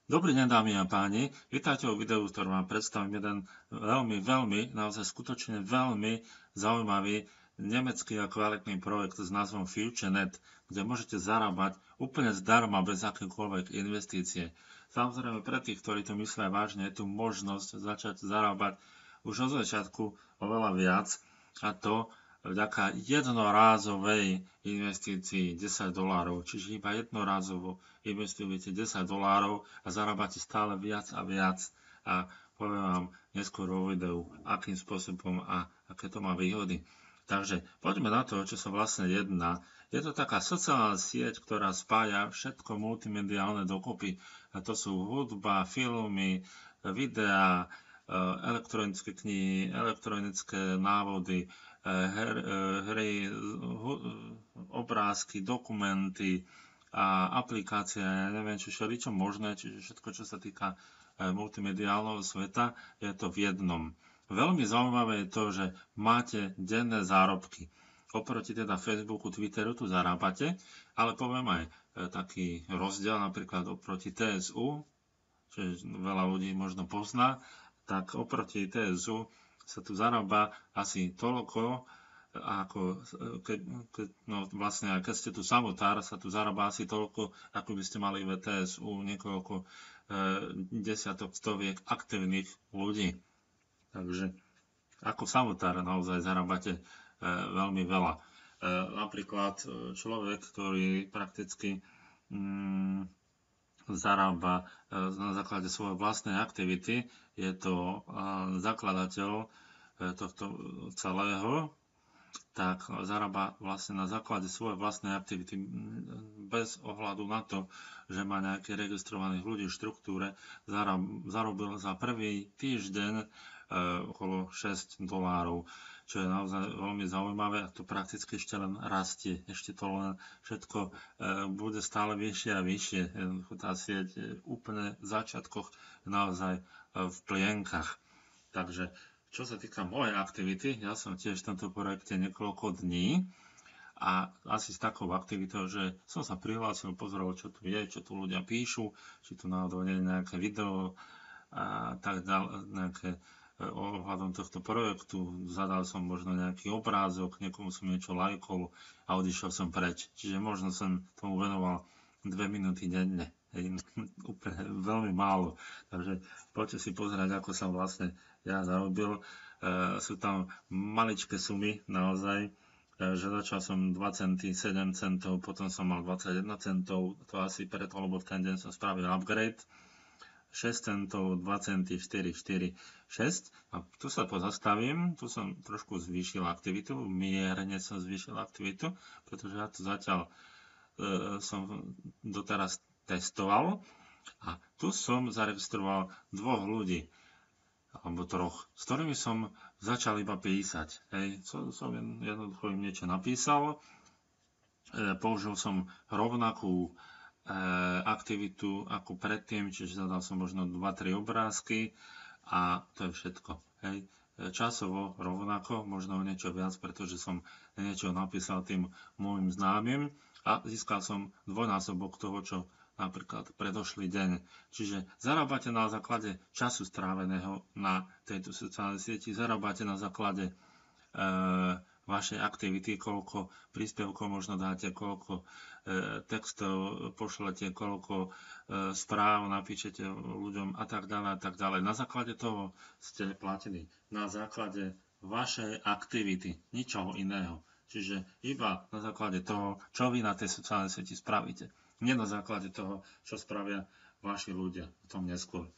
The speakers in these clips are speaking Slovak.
Dobrý deň, dámy a páni. Vítajte vo videu, v ktorom vám predstavím jeden naozaj skutočne veľmi zaujímavý nemecký a kvalitný projekt s názvom FutureNet, kde môžete zarábať úplne zdarma, bez akékoľvek investície. Samozrejme, pre tých, ktorí to myslia vážne, je tu možnosť začať zarábať už od začiatku oveľa viac, a to vďaka jednorázovej investícii $10, čiže iba jednorázovo investujete $10 a zarábate stále viac a viac. A poviem vám neskôr vo videu, akým spôsobom a aké to má výhody. Takže poďme na to, čo sa vlastne jedná. Je to taká sociálna sieť, ktorá spája všetko multimediálne dokopy. A to sú hudba, filmy, videá, elektronické knihy, elektronické návody, hry, obrázky, dokumenty a aplikácie, ja neviem, čo všeličo možné, čiže všetko, čo sa týka multimediálneho sveta, je to v jednom. Veľmi zaujímavé je to, že máte denné zárobky. Oproti teda Facebooku, Twitteru tu zarábate, ale poviem aj taký rozdiel, napríklad oproti TSU, čo veľa ľudí možno pozná, tak oproti TSU sa tu zarába asi toľko, ako keď ste tu samotár, sa tu zarába asi toľko, ako by ste mali v TSU niekoľko desiatok, stoviek aktívnych ľudí. Takže ako samotár naozaj zarábate veľmi veľa. Napríklad človek, ktorý prakticky zarába na základe svojej vlastnej aktivity, je to zakladateľ tohto celého, tak zarába vlastne na základe svojej vlastnej aktivity bez ohľadu na to, že má nejakých registrovaných ľudí v štruktúre, zarobil za prvý týždeň okolo $6, čo je naozaj veľmi zaujímavé, a to prakticky ešte len rastie. Ešte to len všetko bude stále vyššie a vyššie. Tá sieť je úplne v začiatkoch, naozaj v plienkach. Takže čo sa týka mojej aktivity, ja som tiež v tomto projekte niekoľko dní a asi s takou aktivitou, že som sa prihlásil, pozrel, čo tu je, čo tu ľudia píšu, či tu náhodou nie je nejaké video a tak ďalej, nejaké ohľadom tohto projektu. Zadal som možno nejaký obrázok, niekomu som niečo lajkol a odišiel som preč. Čiže možno som tomu venoval 2 minúty denne. Úplne veľmi málo. Takže poďte si pozerať, ako som vlastne ja zarobil. Sú tam maličké sumy, naozaj. Že začal som 27 centov, potom som mal 21 centov. To asi preto, lebo v ten deň som spravil upgrade. 6 centov, 2 centy, 4, 4, 6. A tu sa pozastavím, tu som trošku zvýšil aktivitu, mierne som zvýšil aktivitu, pretože ja tu zatiaľ som doteraz testoval a tu som zaregistroval 2 ľudí, alebo 3, s ktorými som začal iba písať. Som jednoducho im niečo napísal, použil som rovnakú aktivitu ako predtým, čiže zadal som možno 2-3 obrázky a to je všetko. Časovo rovnako, možno niečo viac, pretože som niečo napísal tým môjim známym a získal som dvojnásobok toho, čo napríklad predošlý deň. Čiže zarábate na základe času stráveného na tejto sociálnej sieti, zarábate na základe vašej aktivity, koľko príspevkov možno dáte, koľko textov pošlete, koľko správ napíšete ľuďom a tak ďalej. Na základe toho ste platení. Na základe vašej aktivity, ničoho iného. Čiže iba na základe toho, čo vy na tej sociálnej sieti spravíte. Nie na základe toho, čo spravia vaši ľudia. O tom neskôr.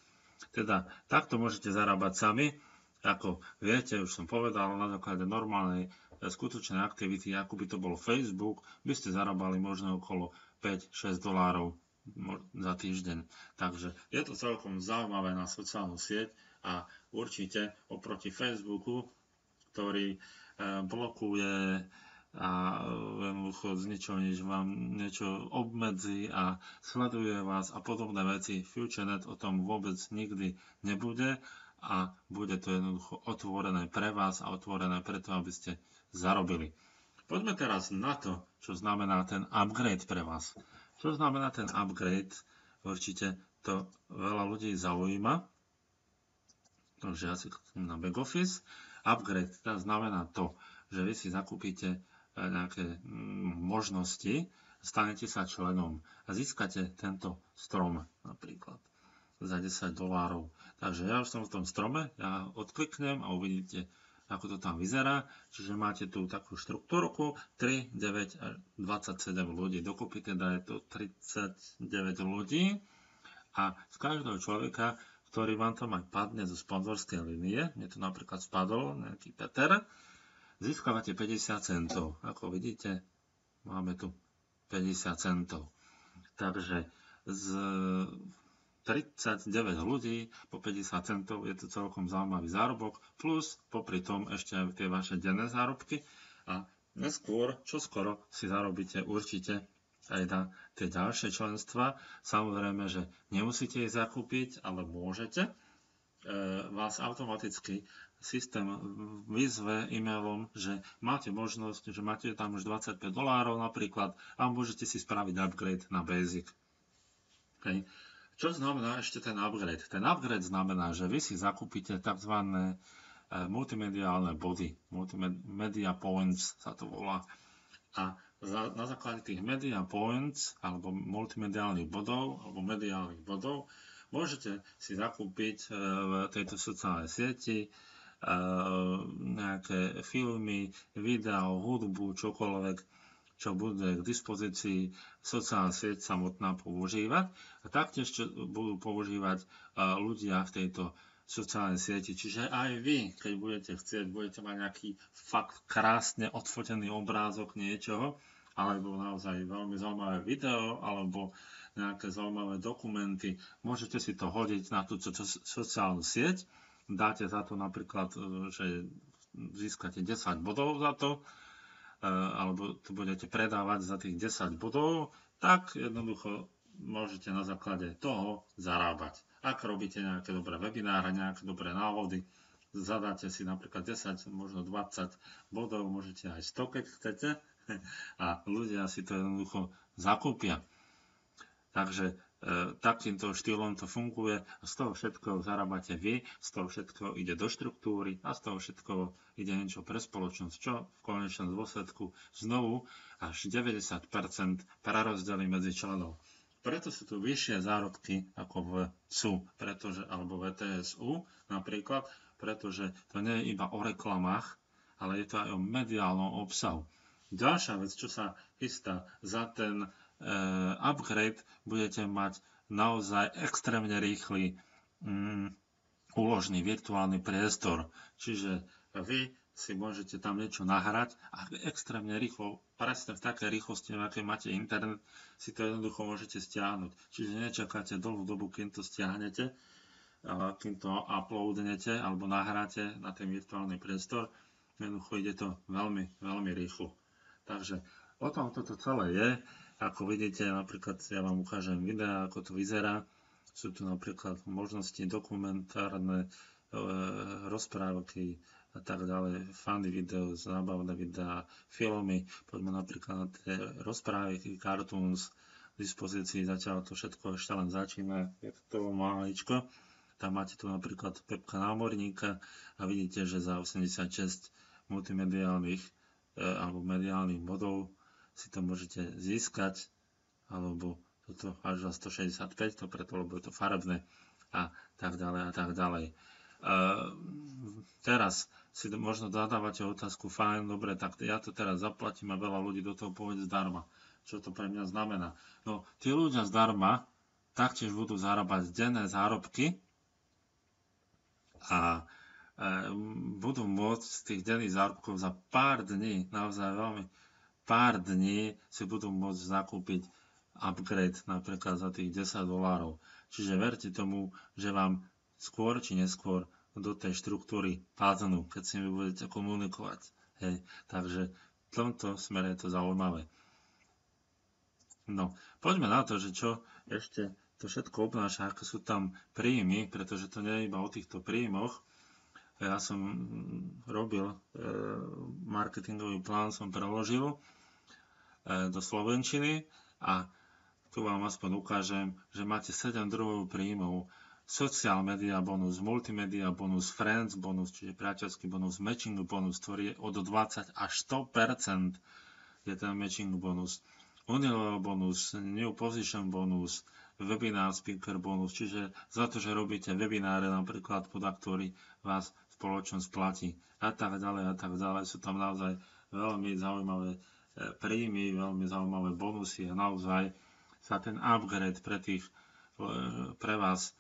Teda takto môžete zarábať sami. Ako viete, už som povedal, na základe normálnej skutočnej aktivity, ako by to bol Facebook, by ste zarábali možno okolo $5-6 za týždeň. Takže je to celkom zaujímavé na sociálnu sieť a určite oproti Facebooku, ktorý blokuje a jednoducho z ničoho nič vám niečo obmedzí a sleduje vás a podobné veci. FutureNet o tom vôbec nikdy nebude a bude to jednoducho otvorené pre vás a otvorené preto, aby ste zarobili. Poďme teraz na to, čo znamená ten upgrade pre vás. Čo znamená ten upgrade? Určite to veľa ľudí zaujíma, takže asi na back office. Upgrade teda znamená to, že vy si zakúpite nejaké možnosti, stanete sa členom a získate tento strom napríklad za $10. Takže ja už som v tom strome, ja odkliknem a uvidíte, ako to tam vyzerá. Čiže máte tu takú štruktúrku 3, 9 a 27 ľudí. Dokopy teda je to 39 ľudí a z každého človeka, ktorý vám tam aj padne zo sponzorskej línie, mne to napríklad spadol nejaký Peter, získavate 50 centov. Ako vidíte, máme tu 50 centov. Takže z 39 ľudí po 50 centov je to celkom zaujímavý zárobok, plus popri tom ešte aj tie vaše denné zárobky a neskôr, čoskoro si zarobíte určite aj na tie ďalšie členstva. Samozrejme, že nemusíte ich zakúpiť, ale môžete. Vás automaticky systém vyzve e-mailom, že máte možnosť, že máte tam už $25 napríklad a môžete si spraviť upgrade na Basic. Okay. Čo znamená ešte ten upgrade? Ten upgrade znamená, že vy si zakúpite tzv. Multimediálne body. Media points sa to volá. A na základe tých media points alebo multimediálnych bodov alebo mediálnych bodov môžete si zakúpiť v tejto sociálnej sieti nejaké filmy, videa, hudbu, čokoľvek, čo bude k dispozícii sociálna sieť samotná používať. A taktiež čo budú používať ľudia v tejto sociálnej sieti. Čiže aj vy, keď budete chcieť, budete mať nejaký fakt krásne odfotený obrázok niečoho, alebo naozaj veľmi zaujímavé video, alebo nejaké zaujímavé dokumenty, môžete si to hodiť na tú sociálnu sieť, dáte za to napríklad, že získate 10 bodov za to, alebo to budete predávať za tých 10 bodov, tak jednoducho môžete na základe toho zarábať. Ak robíte nejaké dobré webináre, nejaké dobré návody, zadáte si napríklad 10, možno 20 bodov, môžete aj 100, keď chcete, a ľudia si to jednoducho zakúpia. Takže takýmto štýlom to funguje a z toho všetko zarábate vy, z toho všetko ide do štruktúry a z toho všetko ide niečo pre spoločnosť, čo v konečnom dôsledku znovu až 90% prerozdelí medzi členov. Preto sú tu vyššie zárobky ako v CU, alebo v TSU napríklad, pretože to nie je iba o reklamách, ale je to aj o mediálnom obsahu. Ďalšia vec, čo sa chystá za ten upgrade, budete mať naozaj extrémne rýchly úložný virtuálny priestor. Čiže vy si môžete tam niečo nahrať a extrémne rýchlo, presne v takej rýchlosti, v akej máte internet, si to jednoducho môžete stiahnuť. Čiže nečakáte dlhú dobu, kým to stiahnete, kým to uploadnete alebo nahráte na ten virtuálny priestor. Jednoducho ide to veľmi, veľmi rýchlo. Takže o tom toto celé je. Ako vidíte, napríklad ja vám ukážem videa, ako to vyzerá. Sú tu napríklad možnosti dokumentárne, rozprávky a tak ďalej, funny video, zábavné videá, filmy. Poďme napríklad na tie rozprávky, cartoons, v dispozícii zatiaľ to všetko ešte len začína, je to maličko. Tam máte tu napríklad Pepka námorníka a vidíte, že za 86 multimediálnych alebo mediálnych bodov si to môžete získať, alebo toto až za 165, to preto, lebo je to farebné a tak ďalej a tak ďalej. Teraz si možno zadávate otázku, fajn, dobre, tak ja to teraz zaplatím a veľa ľudí do toho povede zdarma. Čo to pre mňa znamená? No, tí ľudia zdarma taktiež budú zarábať denné zárobky a budú môcť z tých denných zárobkov za pár dní, naozaj veľmi pár dní si budú môcť zakúpiť upgrade napríklad za tých $10. Čiže verte tomu, že vám skôr či neskôr do tej štruktúry padnú, keď si vy budete komunikovať. Hej. Takže v tomto smere je to zaujímavé. No, poďme na to, že čo ešte to všetko obnáša, aké sú tam príjmy, pretože to nie je iba o týchto príjmoch. Ja som robil marketingový plán, som preložil do slovenčiny a tu vám aspoň ukážem, že máte 7 druhov príjmov. Social media bonus, multimedia bonus, friends bonus, čiže priateľský bonus, matching bonus, ktorý je od 20 až 100% je ten matching bonus. Unilever bonus, new position bonus, webinar speaker bonus, čiže za to, že robíte webináre napríklad, podľa ktorý vás spoločnosť platí a tak ďalej a tak ďalej. Sú tam naozaj veľmi zaujímavé príjmy, veľmi zaujímavé bonusy a naozaj sa ten upgrade pre vás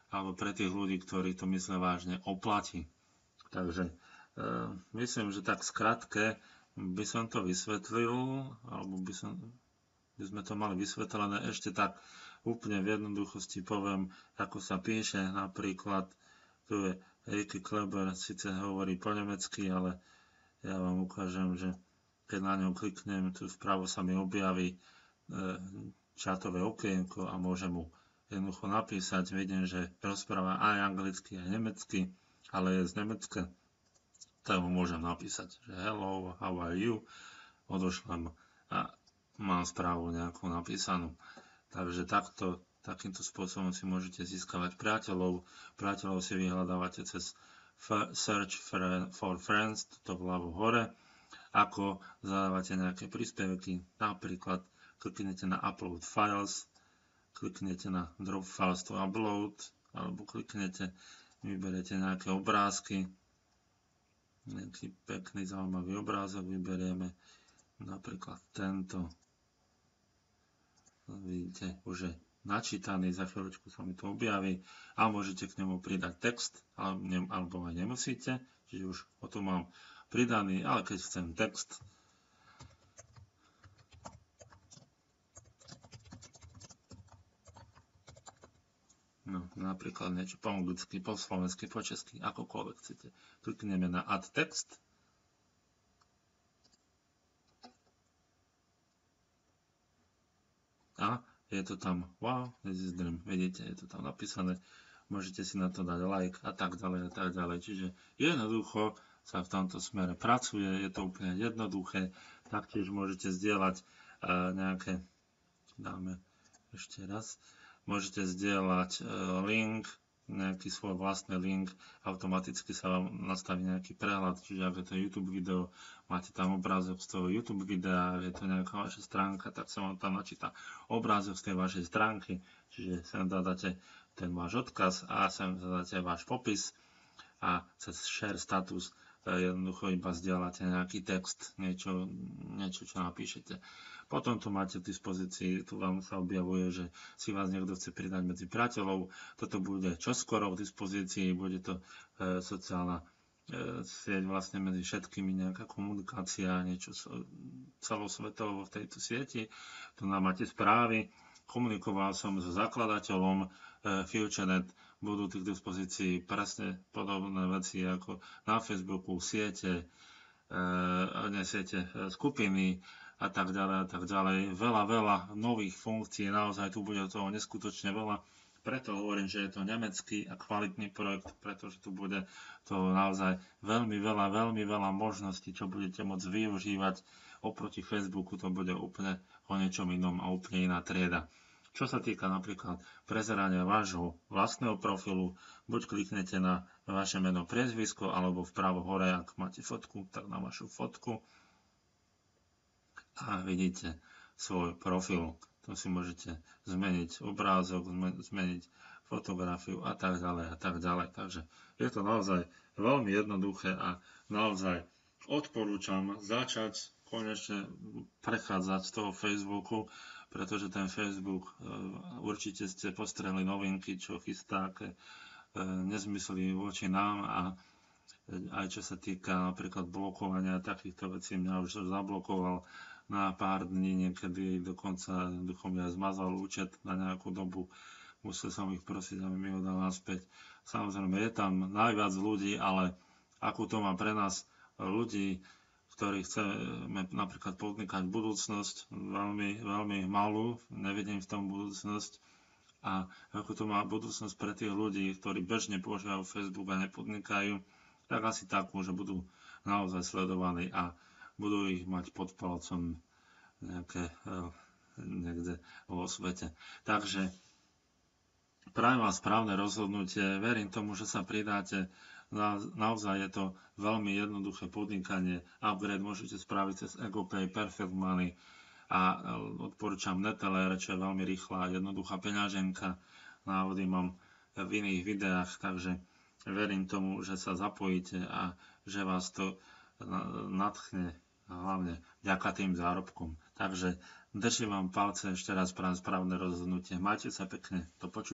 alebo pre tých ľudí, ktorí to myslia vážne, oplatí. Takže myslím, že tak skratke by som to vysvetlil, alebo by sme to mali vysvetlené ešte tak úplne v jednoduchosti poviem, ako sa píše. Napríklad tu je Ricky Kleber, síce hovorí po nemecky, ale ja vám ukážem, že keď na ňom kliknem, tu vpravo sa mi objaví čatové okienko a môžem mu jednoducho napísať. Vidím, že rozpráva aj anglicky, aj nemecky, ale je z Nemecka. Tak mu môžem napísať, že hello, how are you? Odošlem a mám správu nejakú napísanú. Takže takýmto spôsobom si môžete získavať priateľov. Priateľov si vyhľadávate cez search for friends, toto vľavo hore. Ako zadávate nejaké príspevky, napríklad kliknete na upload files, kliknete na drop files to upload, alebo kliknete, vyberiete nejaké obrázky, nejaký pekný, zaujímavý obrázok vyberieme, napríklad tento. Vidíte, už je načítaný, za chvíľočku sa mi to objaví a môžete k nemu pridať text, alebo aj nemusíte, čiže už o tom mám pridaný, ale keď chcem text, no, napríklad niečo po anglicky, po slovensky, po česky, akokoľvek chcete. Klikneme na add text. A je to tam, wow, this is dream. Vidíte, je to tam napísané. Môžete si na to dať like a tak ďalej a tak ďalej. Čiže jednoducho sa v tomto smere pracuje, je to úplne jednoduché. Taktiež môžete zdieľať nejaké, dáme ešte raz, môžete zdieľať link, nejaký svoj vlastný link, automaticky sa vám nastaví nejaký prehľad, čiže ak je to YouTube video, máte tam obrázok z toho YouTube videa, ak je to nejaká vaša stránka, tak sa vám tam načíta obrázok z tej vašej stránky, čiže sem dáte ten váš odkaz a sem dáte váš popis a cez share status jednoducho iba zdieľate nejaký text, niečo, čo napíšete. Potom tu máte v dispozícii, tu vám sa objavuje, že si vás niekto chce pridať medzi priateľov. Toto bude čoskoro v dispozícii, bude to sociálna sieť vlastne medzi všetkými, nejaká komunikácia, niečo celosvetovo v tejto sieti. Tu nám máte správy. Komunikoval som so zakladateľom FutureNet, budú tých dispozícií presne podobné veci ako na Facebooku, siete, skupiny a tak ďalej. Veľa nových funkcií, naozaj tu bude toho neskutočne veľa. Preto hovorím, že je to nemecký a kvalitný projekt, pretože tu bude to naozaj veľmi veľa možností, čo budete môcť využívať. Oproti Facebooku to bude úplne o niečom inom a úplne iná trieda. Čo sa týka napríklad prezerania vášho vlastného profilu, buď kliknete na vaše meno, priezvisko, alebo vpravo hore, ak máte fotku, tak na vašu fotku a vidíte svoj profil. To si môžete zmeniť obrázok, zmeniť fotografiu a tak ďalej. Takže je to naozaj veľmi jednoduché a naozaj odporúčam začať konečne prechádzať z toho Facebooku, pretože ten Facebook, určite ste postrehli novinky, čo chystá, aké nezmysly voči nám a aj čo sa týka napríklad blokovania takýchto vecí, mňa už zablokoval na pár dní, niekedy dokonca jednoducho mi aj zmazal účet na nejakú dobu, musel som ich prosiť, aby mi ho dal naspäť. Samozrejme, je tam najviac ľudí, ale akú to má pre nás ľudí, ktorí chceme napríklad podnikať budúcnosť, veľmi malú, nevidím v tom budúcnosť. A ako to má budúcnosť pre tých ľudí, ktorí bežne používajú Facebook a nepodnikajú, tak asi takú, že budú naozaj sledovaní a budú ich mať pod palcom nejaké niekde vo svete. Takže prajem vám správne rozhodnutie, verím tomu, že sa pridáte. Naozaj je to veľmi jednoduché podnikanie. Upgrade môžete spraviť cez EgoPay, Perfect Money a odporúčam Netelere, čo je veľmi rýchla a jednoduchá peňaženka. Návody mám v iných videách, takže verím tomu, že sa zapojíte a že vás to nadchne, hlavne vďaka tým zárobkom. Takže držím vám palce, ešte raz správne rozhodnutie. Majte sa pekne, do počutia.